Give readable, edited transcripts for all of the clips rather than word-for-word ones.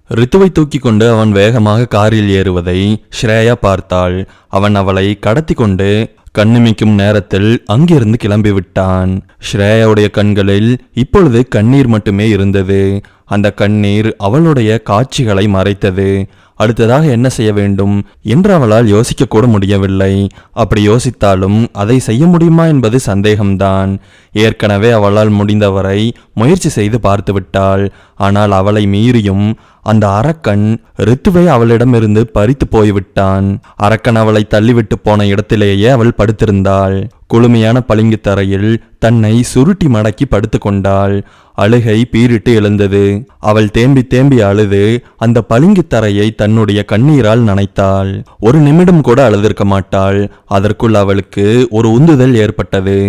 ரித்துவை தூக்கி கொண்டு அவன் வேகமாக காரில் ஏறுவதை ஸ்ரேயா பார்த்தாள். அவன் அவளை கடத்தி கொண்டு கண்ணிமைக்கும் நேரத்தில் அங்கிருந்து கிளம்பிவிட்டான். ஸ்ரேயாவுடைய கண்களில் இப்பொழுது கண்ணீர் மட்டுமே இருந்தது. அந்த கண்ணீர் அவளுடைய காட்சிகளை மறைத்தது. அடுத்ததாக என்ன செய்ய வேண்டும் என்று அவளால் யோசிக்க கூட முடியவில்லை. அப்படி யோசித்தாலும் அதை செய்ய முடியுமா என்பது சந்தேகம்தான். ஏற்கனவே அவளால் முடிந்தவரை முயற்சி செய்து பார்த்து விட்டாள். ஆனால் அவளை மீறியும் அந்த அரக்கன் ரித்துவை அவளிடமிருந்து பறித்து போய்விட்டான். அரக்கன் அவளை தள்ளிவிட்டு போன இடத்திலேயே அவள் படுத்திருந்தாள். குளுமையான பளிங்கு தரையில் தன்னை சுருட்டி மடக்கி படுத்து கொண்டாள். அழுகை பீரிட்டு எழுந்தது. அவள் தேம்பி தேம்பி அழுது அந்த பளிங்கு தரையை தன்னுடைய கண்ணீரால் நனைத்தாள். ஒரு நிமிடம் கூட அழுதிருக்க மாட்டாள். அதற்குள் அவளுக்கு ஒரு உந்துதல் ஏற்பட்டது.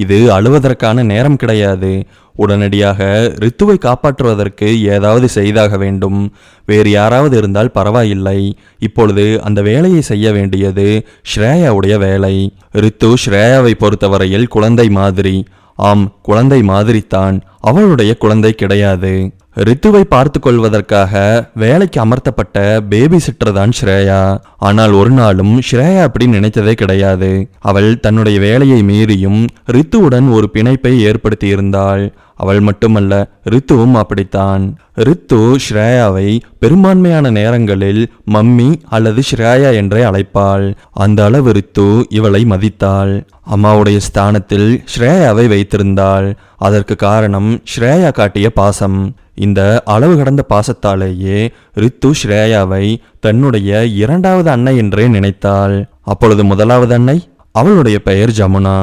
இது அழுவதற்கான நேரம் கிடையாது. உடனடியாக ரித்துவை காப்பாற்றுவதற்கு ஏதாவது செய்தாக வேண்டும். வேறு யாராவது இருந்தால் பரவாயில்லை. இப்பொழுது அந்த வேலையை செய்ய வேண்டியது ஸ்ரேயாவுடைய வேலை. ரித்து ஸ்ரேயாவை பொறுத்தவரையில் குழந்தை மாதிரி. ஆம், குழந்தை மாதிரித்தான். அவளுடைய குழந்தை கிடையாது. ரித்துவை பார்த்து கொள்வதற்காக வேலைக்கு அமர்த்தப்பட்ட பேபி சிட்டர் தான் ஸ்ரேயா. ஆனால் ஒரு நாளும் ஸ்ரேயா அப்படி நினைத்ததே கிடையாது. அவள் தன்னுடைய வேலையை மீறியும் ரித்துவுடன் ஒரு பிணைப்பை ஏற்படுத்தி இருந்தாள். அவள் மட்டுமல்ல, ரித்துவும் அப்படித்தான். ரித்து ஸ்ரேயாவை பெரும்பான்மையான நேரங்களில் மம்மி அல்லது ஸ்ரேயா என்றே அழைப்பாள். அந்த அளவு ரித்து இவளை மதித்தாள். அம்மாவுடைய ஸ்தானத்தில் ஸ்ரேயாவை வைத்திருந்தாள். அதற்கு காரணம் ஸ்ரேயா காட்டிய பாசம். இந்த அளவு கடந்த பாசத்தாலேயே ரித்து ஸ்ரேயாவை தன்னுடைய இரண்டாவது அன்னை என்றே நினைத்தாள். அப்பொழுது முதலாவது அன்னை, அவளுடைய பெயர் ஜமுனா.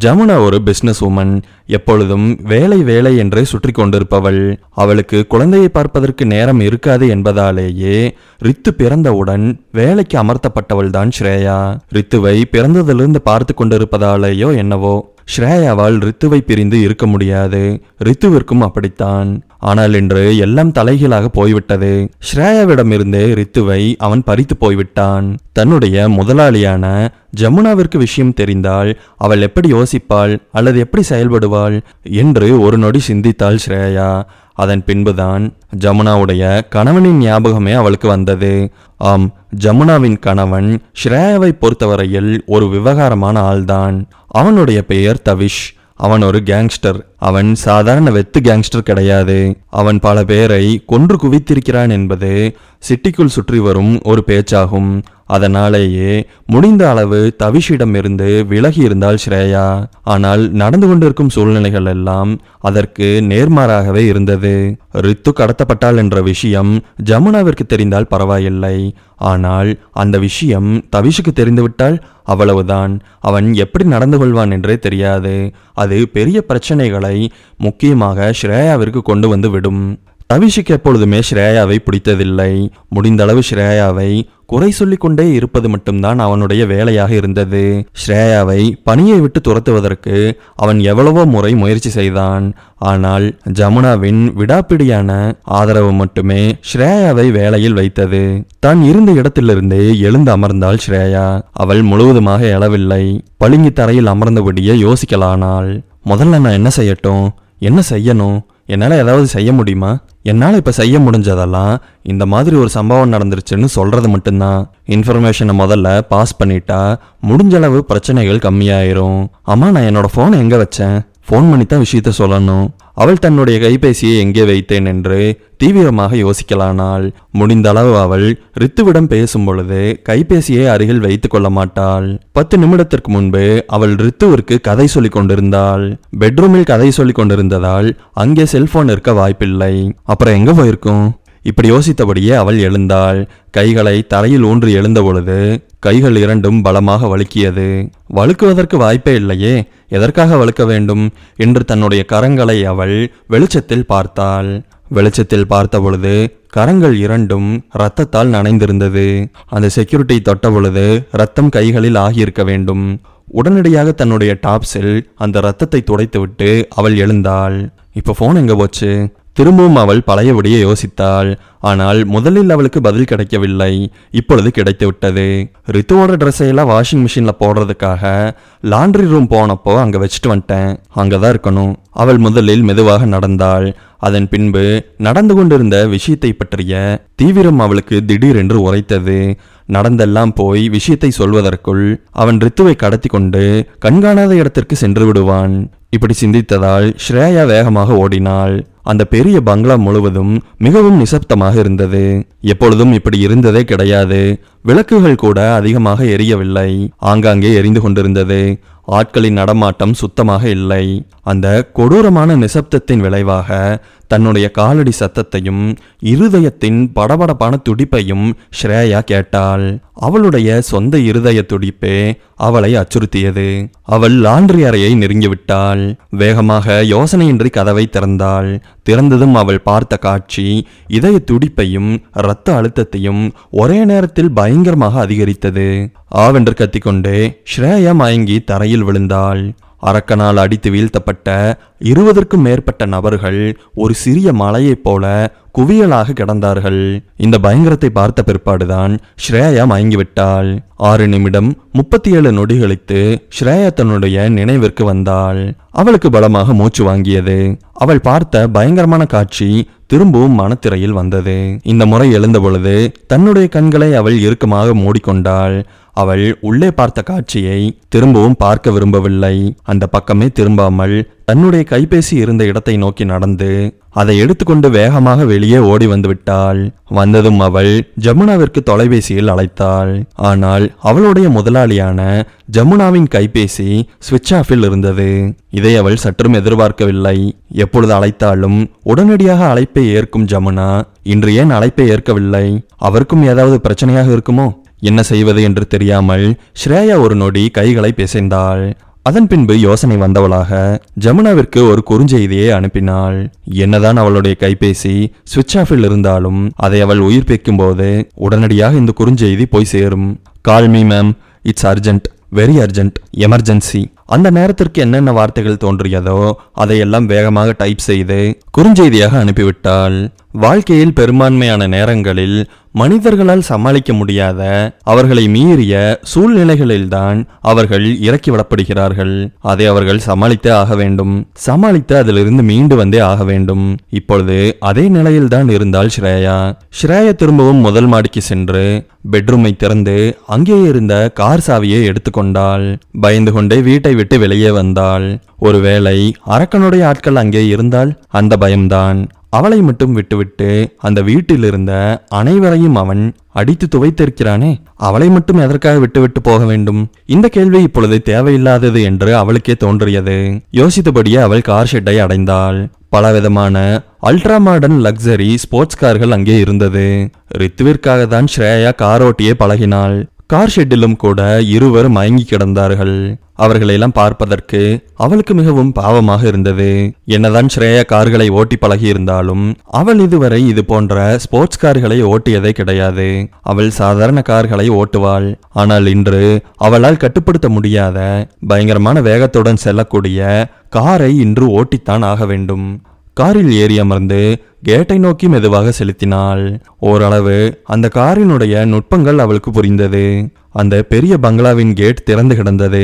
ஜமுனா ஒரு பிசினஸ் உமன். எப்பொழுதும் வேலை வேலை என்றே சுற்றி கொண்டிருப்பவள். அவளுக்கு குழந்தையை பார்ப்பதற்கு நேரம் இருக்காது என்பதாலேயே ரித்து பிறந்தவுடன் வேலைக்கு அமர்த்தப்பட்டவள் தான் ஸ்ரேயா. ரித்துவை பிறந்ததிலிருந்து பார்த்து கொண்டிருப்பதாலேயோ என்னவோ ஸ்ரேயாவால் ரித்துவை பிரிந்து இருக்க முடியாது. ரித்துவிற்கும் அப்படித்தான். ஆனால் இன்று எல்லாம் தலைகீழாக போய்விட்டது. ஸ்ரேயாவிடமிருந்து ரித்துவை அவன் பறித்து போய்விட்டான். தன்னுடைய முதலாளியான ஜமுனாவிற்கு விஷயம் தெரிந்தால் அவள் எப்படி யோசிப்பாள் அல்லது எப்படி செயல்படுவாள் என்று ஒரு நொடி சிந்தித்தாள் ஸ்ரேயா. அதன் பின்புதான் ஜமுனாவுடைய கணவனின் ஞாபகமே அவளுக்கு வந்தது. ஆம், ஜமுனாவின் கணவன் ஸ்ரேயாவை பொறுத்தவரையில் ஒரு விவகாரமான ஆள்தான். அவனுடைய பெயர் தவிஷ். அவன் ஒரு கேங்ஸ்டர். அவன் சாதாரண வெத்து கேங்ஸ்டர் கிடையாது. அவன் பல பேரை கொன்று குவித்திருக்கிறான் என்பது சிட்டிக்குள் சுற்றி வரும் ஒரு பேச்சாகும். அதனாலேயே முடிந்த அளவு தவிஷிடமிருந்து விலகி இருந்தாள் ஸ்ரேயா. ஆனால் நடந்து கொண்டிருக்கும் சூழ்நிலைகள் எல்லாம் அதற்கு நேர்மாறாகவே இருந்தது. ரித்து கடத்தப்பட்டாள் என்ற விஷயம் ஜமுனாவிற்கு தெரிந்தால் பரவாயில்லை. ஆனால் அந்த விஷயம் தவிஷுக்கு தெரிந்துவிட்டால் அவ்வளவுதான். அவன் எப்படி நடந்து கொள்வான் என்றே தெரியாது. அது பெரிய பிரச்சனைகளை முக்கியமாக ஸ்ரேயாவிற்கு கொண்டு வந்து விடும். தவிஷுக்கு எப்பொழுதுமே ஸ்ரேயாவை பிடித்ததில்லை. முடிந்தளவு ஸ்ரேயாவை குறை சொல்லிக் கொண்டே இருப்பது மட்டும்தான் அவனுடைய வேலையாக இருந்தது. ஸ்ரேயாவை பணியை விட்டு துரத்துவதற்கு அவன் எவ்வளவோ முறை முயற்சி செய்தான். ஆனால் ஜமுனாவின் விடாப்பிடியான ஆதரவு மட்டுமே ஸ்ரேயாவை வேலையில் வைத்தது. தான் இருந்த இடத்திலிருந்தே எழுந்து அமர்ந்தாள் ஸ்ரேயா. அவள் முழுவதுமாக எழவில்லை. பளிங்கு தரையில் அமர்ந்தபடியே யோசிக்கலானாள். முதல்ல நான் என்ன செய்யட்டும், என்ன செய்யணும், என்னால் ஏதாவது செய்ய முடியுமா? என்னால் இப்போ செய்ய முடிஞ்சதெல்லாம் இந்த மாதிரி ஒரு சம்பவம் நடந்துருச்சுன்னு சொல்கிறது மட்டும்தான். இன்ஃபர்மேஷனை முதல்ல பாஸ் பண்ணிட்டா முடிஞ்சளவு பிரச்சனைகள் கம்மியாயிரும். அம்மா, நான் என்னோட ஃபோனை எங்கே வச்சேன்? ஃபோன் பண்ணி தான் விஷயத்த சொல்லணும். அவள் தன்னுடைய கைபேசியை எங்கே வைத்தேன் என்று தீவிரமாக யோசிக்கலானாள். முடிந்தளவு அவள் ரித்துவிடம் பேசும் பொழுது கைபேசியை அருகில் வைத்துக் கொள்ள மாட்டாள். 10 நிமிடத்திற்கு முன்பு அவள் ரித்துவிற்கு கதை சொல்லிக் கொண்டிருந்தாள். பெட்ரூமில் கதை சொல்லிக் கொண்டிருந்ததால் அங்கே செல்போன் இருக்க வாய்ப்பில்லை. அப்புறம் எங்க போயிருக்கும்? இப்படி யோசித்தபடியே அவள் எழுந்தாள். கைகளை தரையில் ஊன்றி எழுந்த பொழுது கைகள் இரண்டும் பலமாக வழுக்கியது. வழுக்குவதற்கு வாய்ப்பே இல்லையே, எதற்காக வழுக்க வேண்டும் என்று தன்னுடைய கரங்களை அவள் வெளிச்சத்தில் பார்த்தாள். வெளிச்சத்தில் பார்த்த பொழுது கரங்கள் இரண்டும் இரத்தத்தால் நனைந்திருந்தது. அந்த செக்யூரிட்டி தொட்ட பொழுது இரத்தம் கைகளில் ஆகியிருக்க வேண்டும். உடனடியாக தன்னுடைய டாப்ஸில் அந்த இரத்தத்தை துடைத்துவிட்டு அவள் எழுந்தாள். இப்போ ஃபோன் எங்கே போச்சு? திரும்பவும் அவள் பழையபடியே யோசித்தாள். ஆனால் முதலில் அவளுக்கு பதில் கிடைக்கவில்லை. இப்பொழுது கிடைத்து விட்டது. ரித்துவோட ட்ரெஸ்ஸையெல்லாம் வாஷிங் மிஷின்ல போடுறதுக்காக லாண்ட்ரி ரூம் போனப்போ அங்க வச்சுட்டு வந்துட்டேன். அங்கதான் இருக்கணும். அவள் முதலில் மெதுவாக நடந்தாள். அதன் பின்பு நடந்து கொண்டிருந்த விஷயத்தை பற்றிய தீவிரம் அவளுக்கு திடீரென்று உரைத்தது. நடந்தெல்லாம் போய் விஷயத்தை சொல்வதற்குள் அவன் ரித்துவை கடத்தி கொண்டு கண்காணாத இடத்திற்கு சென்று விடுவான். இப்படி சிந்தித்ததால் ஸ்ரேயா வேகமாக ஓடினாள். அந்த பெரிய பங்களா முழுவதும் மிகவும் நிசப்தமாக இருந்தது. எப்பொழுதும் இப்படி இருந்ததே கிடையாது. விளக்குகள் கூட அதிகமாக எரியவில்லை. ஆங்காங்கே எரிந்து கொண்டிருந்தது. ஆட்களின் நடமாட்டம் சுத்தமாக இல்லை. அந்த கொடூரமான நிசப்தத்தின் விளைவாக தன்னுடைய காலடி சத்தத்தையும் இருதயத்தின் படபடப்பான துடிப்பையும் ஸ்ரேயா கேட்டாள். அவளுடைய சொந்த இருதய துடிப்பே அவளை அச்சுறுத்தியது. அவள் லாண்ட்ரி அறையை நெருங்கிவிட்டாள். வேகமாக யோசனையின்றி கதவை திறந்தாள். திறந்ததும் அவள் பார்த்த காட்சி இதய துடிப்பையும் இரத்த அழுத்தத்தையும் ஒரே நேரத்தில் பயங்கரமாக அதிகரித்தது. ஆவென்று கத்திக்கொண்டே ஸ்ரேயா மயங்கி தரையில் விழுந்தாள். அரக்கனால் அடித்து வீழ்த்தப்பட்ட 20க்கும் மேற்பட்ட நபர்கள் ஒரு சிறிய மலையைப் போல குவியலாக கிடந்தார்கள். இந்த பயங்கரத்தை பார்த்த பிற்பாடுதான் ஸ்ரேயா மயங்கிவிட்டாள். 6 நிமிடம் 37 நொடி கழித்து ஸ்ரேயா தன்னுடைய நினைவிற்கு வந்தாள். அவளுக்கு பலமாக மூச்சு வாங்கியது. அவள் பார்த்த பயங்கரமான காட்சி திரும்பவும் மனத்திரையில் வந்தது. இந்த முறை எழுந்த பொழுது தன்னுடைய கண்களை அவள் இறுக்கமாக மூடிக்கொண்டாள். அவள் உள்ளே பார்த்த காட்சியை திரும்பவும் பார்க்க விரும்பவில்லை. அந்த பக்கமே திரும்பாமல் தன்னுடைய கைபேசி இருந்த இடத்தை நோக்கி நடந்து அதை எடுத்துக்கொண்டு வேகமாக வெளியே ஓடி வந்து விட்டாள். வந்ததும் அவள் ஜமுனாவிற்கு தொலைபேசியில் அழைத்தாள். ஆனால் அவளுடைய முதலாளியான ஜமுனாவின் கைபேசி ஸ்விட்ச் ஆஃபில் இருந்தது. இதை அவள் சற்றும் எதிர்பார்க்கவில்லை. எப்பொழுது அழைத்தாலும் உடனடியாக அழைப்பை ஏற்கும் ஜமுனா இன்று ஏன் அழைப்பை ஏற்கவில்லை? அவருக்கும் ஏதாவது பிரச்சனையாக இருக்குமோ? என்ன செய்வது என்று தெரியாமல் ஸ்ரேயா ஒரு நொடி கைகளை பிசைந்தாள். அதன் பின்பு யோசனை வந்தவளாக ஜமுனாவிற்கு ஒரு குறுஞ்செய்தியை அனுப்பினாள். என்னதான் அவளுடைய கைபேசி ஸ்விட்ச் ஆஃபில் இருந்தாலும் அதை அவள் உயிர்ப்பிக்கும் போது உடனடியாக இந்த குறுஞ்செய்தி போய் சேரும். Call me ma'am, it's urgent, very urgent, emergency. அந்த நேரத்திற்கு என்னென்ன வார்த்தைகள் தோன்றியதோ அதையெல்லாம் வேகமாக டைப் செய்து குறுஞ்செய்தியாக அனுப்பிவிட்டாள். வாழ்க்கையில் பெரும்பான்மையான நேரங்களில் மனிதர்களால் சமாளிக்க முடியாத அவர்களை மீறிய சூழ்நிலைகளில்தான் அவர்கள் இறக்கிவிடப்படுகிறார்கள். அதை அவர்கள் சமாளித்தே ஆக வேண்டும். சமாளித்து அதிலிருந்து மீண்டு வந்தே ஆக வேண்டும். இப்பொழுது அதே நிலையில்தான் இருந்தாள் ஸ்ரேயா. ஸ்ரேயா திரும்பவும் முதல் மாடிக்கு சென்று பெட்ரூமை திறந்து அங்கே இருந்த கார் சாவியை எடுத்துக்கொண்டாள். பயந்து கொண்டே வீட்டை விட்டு வெளியே வந்தாள். ஒருவேளை அரக்கனுடைய ஆட்கள் அங்கே இருந்தால் அந்த பயம்தான். அவளை மட்டும் விட்டுவிட்டு அந்த வீட்டில் இருந்த அனைவரையும் அவன் அடித்து துவைத்திருக்கிறானே, அவளை மட்டும் எதற்காக விட்டுவிட்டு போக வேண்டும்? இந்த கேள்வி இப்பொழுது தேவையில்லாதது என்று அவளுக்கே தோன்றியது. யோசித்தபடியே அவள் கார் ஷெட்டை அடைந்தாள். பலவிதமான அல்ட்ரா மாடர்ன் லக்ஸரி ஸ்போர்ட்ஸ் கார்கள் அங்கே இருந்தது. ரித்துவிற்காக தான் ஸ்ரேயா கார் ஓட்டியே பழகினாள். கார் ஷெட்டிலும் கூட இருவர் மயங்கி கிடந்தார்கள். அவர்களெல்லாம் பார்ப்பதற்கு அவளுக்கு மிகவும் பாவமாக இருந்தது. என்னதான் ஸ்ரேயா கார்களை ஓட்டி பழகி இருந்தாலும் அவள் இதுவரை இது போன்ற ஸ்போர்ட்ஸ் கார்களை ஓட்டியதே கிடையாது. அவள் சாதாரண கார்களை ஓட்டுவாள். ஆனால் இன்று அவளால் கட்டுப்படுத்த முடியாத பயங்கரமான வேகத்துடன் செல்லக்கூடிய காரை இன்று ஓட்டித்தான் ஆக வேண்டும். காரில் ஏறி அமர்ந்து கேட்டை நோக்கி மெதுவாக செலுத்தினாள். ஓரளவு அந்த காரினுடைய நுட்பங்கள் அவளுக்கு புரிந்தது. அந்த பெரிய பங்களாவின் கேட் திறந்து கிடந்தது.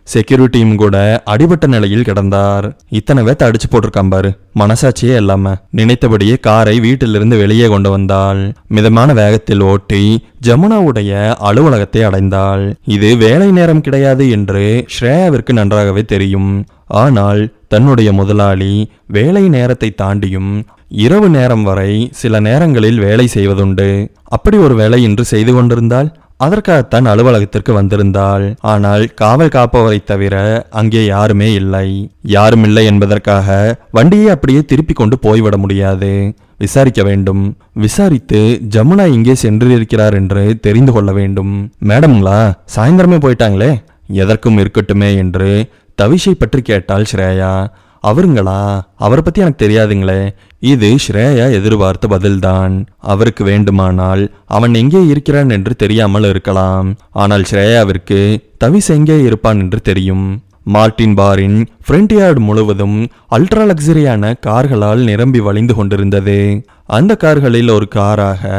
செக்யூரிட்டியும் கூட அடிபட்ட நிலையில் கிடந்தார். இத்தனை வேத்த அடிச்சு போட்டிருக்கான் பாரு, மனசாட்சியே இல்லாம. நினைத்தபடியே காரை வீட்டிலிருந்து வெளியே கொண்டு வந்தாள். மிதமான வேகத்தில் ஓட்டி ஜமுனாவுடைய அலுவலகத்தை அடைந்தாள். இது வேலை நேரம் கிடையாது என்று ஸ்ரேயாவிற்கு நன்றாகவே தெரியும். ஆனால் தன்னுடைய முதலாளி வேலை நேரத்தை தாண்டியும் இரவு நேரம் வரை சில நேரங்களில் வேலை செய்வதுண்டு. அப்படி ஒரு வேலை இன்று செய்து கொண்டிருந்தால் அதற்காகத்தான் அலுவலகத்திற்கு வந்திருந்தாள். ஆனால் காவல் காப்பவரை தவிர அங்கே யாருமே இல்லை. யாரும் இல்லை என்பதற்காக வண்டியை அப்படியே திருப்பி கொண்டு போய்விட முடியாது. விசாரிக்க வேண்டும். விசாரித்து ஜமுனா இங்கே சென்றிருக்கிறார் என்று தெரிந்து கொள்ள வேண்டும். மேடம்ங்களா, சாயந்தரமே போயிட்டாங்களே, எதற்கும் இருக்கட்டுமே என்று தவிஷை பற்றி கேட்டாள் ஸ்ரேயா. அவருங்களா, அவரை பத்தி எனக்கு தெரியாதுங்களே. இது ஸ்ரேயா எதிர்பார்த்த பதில்தான். அவருக்கு வேண்டுமானால் அவன் எங்கே இருக்கிறான் என்று தெரியாமல் இருக்கலாம். ஆனால் ஸ்ரேயாவிற்கு தவிஷ் எங்கே இருப்பான் என்று தெரியும். மார்டின் பாரின் ஃப்ரண்ட் யார்டு முழுவதும் அல்ட்ரா லக்ஸரியான கார்களால் நிரம்பி வழிந்து கொண்டிருந்தது. அந்த கார்களில் ஒரு காராக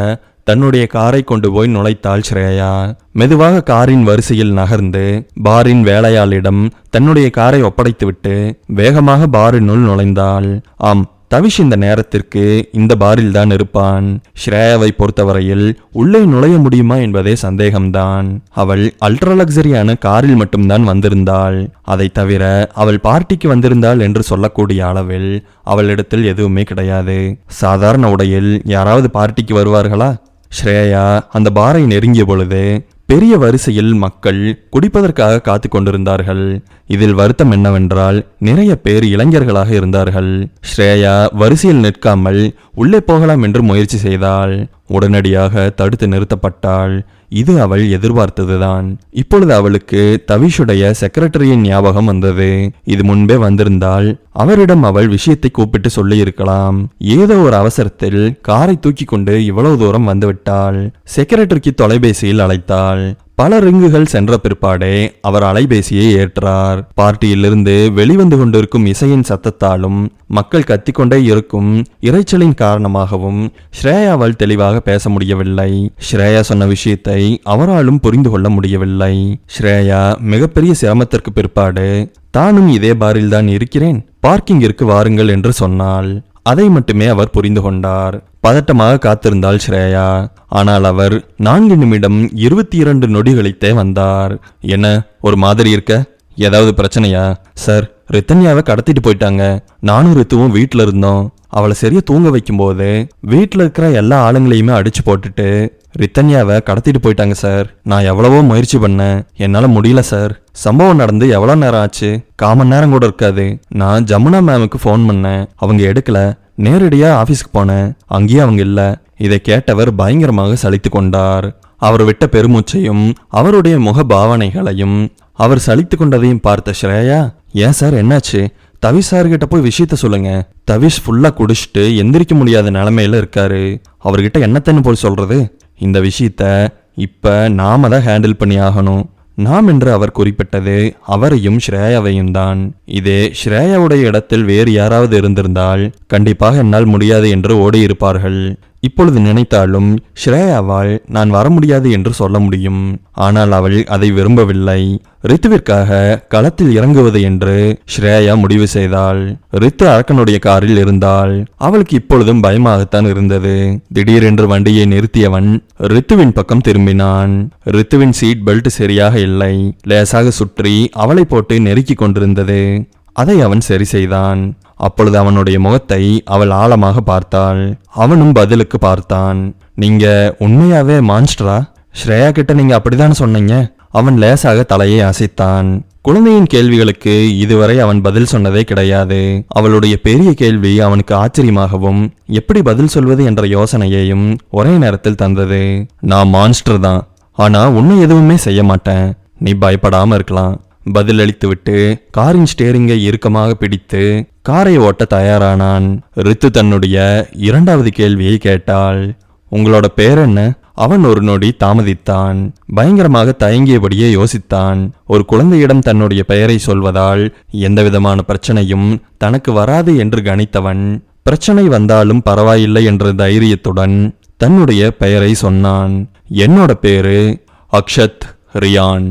தன்னுடைய காரை கொண்டு போய் நுழைத்தாள் ஸ்ரேயா. மெதுவாக காரின் வரிசையில் நகர்ந்து பாரின் வேலையாளிடம் தன்னுடைய காரை ஒப்படைத்துவிட்டு வேகமாக பாரினுள் நுழைந்தாள். ஆம், தவிஷ் இந்த நேரத்திற்கு இந்த பாரில் தான் இருப்பான். ஸ்ரேயாவை பொறுத்தவரையில் உள்ளே நுழைய முடியுமா என்பதே சந்தேகம்தான். அவள் அல்ட்ரா லக்ஸரியான காரில் மட்டும்தான் வந்திருந்தாள். அதை தவிர அவள் பார்ட்டிக்கு வந்திருந்தாள் என்று சொல்லக்கூடிய அளவில் அவளிடத்தில் எதுவுமே கிடையாது. சாதாரண உடையில் யாராவது பார்ட்டிக்கு வருவார்களா? ஸ்ரேயா அந்த பாரை நெருங்கிய பொழுது பெரிய வரிசையில் மக்கள் குடிப்பதற்காக காத்து கொண்டிருந்தார்கள். இதில் வருத்தம் என்னவென்றால் நிறைய பேர் இளைஞர்களாக இருந்தார்கள். ஸ்ரேயா வரிசையில் நிற்காமல் உள்ளே போகலாம் என்று முயற்சி செய்தாள். உடனடியாக தடுத்து நிறுத்தப்பட்டாள். இது அவள் எதிர்பார்த்ததுதான். இப்பொழுது அவளுக்கு தவிஷுடைய செக்ரட்டரியின் ஞாபகம் வந்தது. இது முன்பே வந்திருந்தால் அவரிடம் அவள் விஷயத்தை கூப்பிட்டு சொல்லி இருக்கலாம். ஏதோ ஒரு அவசரத்தில் காரை தூக்கி கொண்டு இவ்வளவு தூரம் வந்துவிட்டாள். செக்ரட்டரிக்கு தொலைபேசியில் அழைத்தாள். பல ரிங்குகள் சென்ற பிற்பாடே அவர் அலைபேசியை ஏற்றார். பார்ட்டியிலிருந்து வெளிவந்து கொண்டிருக்கும் இசையின் சத்தத்தாலும் மக்கள் கத்திக்கொண்டே இருக்கும் இரைச்சலின் காரணமாகவும் ஸ்ரேயாவால் தெளிவாக பேச முடியவில்லை. ஸ்ரேயா சொன்ன விஷயத்தை அவராலும் புரிந்து கொள்ள முடியவில்லை. ஸ்ரேயா மிகப்பெரிய சிரமத்திற்கு பிற்பாடு தானும் இதே பாரில் தான் இருக்கிறேன், பார்க்கிங்கிற்கு வாருங்கள் என்று சொன்னாள். அதை மட்டுமே அவர் புரிந்து கொண்டார். பதட்டமாக காத்திருந்தாள் ஸ்ரேயா. ஆனால் அவர் 4 நிமிடம் 22 நொடி கழித்தே வந்தார். என்ன ஒரு மாதிரி இருக்க? ஏதாவது பிரச்சனையா? சார், ரித்தன்யாவை கடத்திட்டு போயிட்டாங்க. நானும் ரித்துவும் வீட்டில் இருந்தோம். அவளை சரியா தூங்க வைக்கும் போது வீட்டில் இருக்கிற எல்லா ஆளுங்களையுமே அடிச்சு போட்டுட்டு ரித்தன்யாவை கடத்திட்டு போயிட்டாங்க சார். நான் எவ்வளவோ முயற்சி பண்ணேன், என்னால முடியல சார். சம்பவம் நடந்து எவ்வளோ நேரம் ஆச்சு? 1/4 மணி நேரம் கூட இருக்காது. நான் ஜமுனா மேமுக்கு ஃபோன் பண்ணேன், அவங்க எடுக்கல. நேரடியா ஆபீஸ்க்கு போனேன், அங்கேயும் அவங்க இல்ல. இதை கேட்டவர் பயங்கரமாக சலித்து கொண்டார். அவர் விட்ட பெருமூச்சையும் அவருடைய முக பாவனைகளையும் அவர் சலித்து கொண்டதையும் பார்த்த ஸ்ரேயா, ஏன் சார் என்னாச்சு? தவிஷ் சார்கிட்ட போய் விஷயத்த சொல்லுங்க. தவிஷ் ஃபுல்லா குடிச்சிட்டு எந்திரிக்க முடியாத நிலைமையில இருக்காரு. அவர்கிட்ட என்னத்தன்னு போய் சொல்றது? இந்த விஷயத்த இப்ப நாம தான் ஹேண்டில் பண்ணி ஆகணும். நாம் என்று அவர் குறிப்பிட்டது அவரையும் ஸ்ரேயாவையும் தான். இதே ஸ்ரேயாவுடைய இடத்தில் வேறு யாராவது இருந்திருந்தால் கண்டிப்பாக என்னால் முடியாது என்று ஓடியிருப்பார்கள். இப்பொழுது நினைத்தாலும் ஸ்ரேயாவால் நான் வர முடியாது என்று சொல்ல முடியும். ஆனால் அவள் அதை விரும்பவில்லை. ரித்துவிற்காக களத்தில் இறங்குவது என்று ஸ்ரேயா முடிவு செய்தாள். ரித்து அரக்கனுடைய காரில் இருந்தாள். அவளுக்கு இப்பொழுதும் பயமாகத்தான் இருந்தது. திடீரென்று வண்டியை நிறுத்தியவன் ரித்துவின் பக்கம் திரும்பினான். ரித்துவின் சீட் பெல்ட் சரியாக இல்லை. லேசாக சுற்றி அவளை போட்டு நெருக்கி கொண்டிருந்தது. அதை அவன் சரி செய்தான். அப்பொழுது அவனுடைய முகத்தை அவள் ஆழமாக பார்த்தாள். அவனும் பதிலுக்கு பார்த்தான். நீங்க உண்மையாவே மான்ஸ்டரா? ஸ்ரேயா கிட்ட நீங்க அப்படிதான் சொன்னீங்க. அவன் லேசாக தலையை அசைத்தான். குழந்தையின் கேள்விகளுக்கு இதுவரை அவன் பதில் சொன்னதே கிடையாது. அவளுடைய பெரிய கேள்வி அவனுக்கு ஆச்சரியமாகவும் எப்படி பதில் சொல்வது என்ற யோசனையையும் ஒரே நேரத்தில் தந்தது. நான் மான்ஸ்டர் தான், ஆனா உன்னை எதுவுமே செய்ய மாட்டேன். நீ பயப்படாம இருக்கலாம். பதிலளித்துவிட்டு காரின் ஸ்டேரிங்கை இறுக்கமாக பிடித்து காரை ஓட்ட தயாரானான். ரித்து தன்னுடைய 2வது கேள்வியை கேட்டாள். உங்களோட பேர் என்ன? அவன் ஒரு நொடி தாமதித்தான். பயங்கரமாக தயங்கியபடியே யோசித்தான். ஒரு குழந்தையிடம் தன்னுடைய பெயரை சொல்வதால் எந்தவிதமான பிரச்சனையும் தனக்கு வராது என்று கணித்தவன் பிரச்சனை வந்தாலும் பரவாயில்லை என்ற தைரியத்துடன் தன்னுடைய பெயரை சொன்னான். என்னோட பேரு அக்ஷத் ரியான்.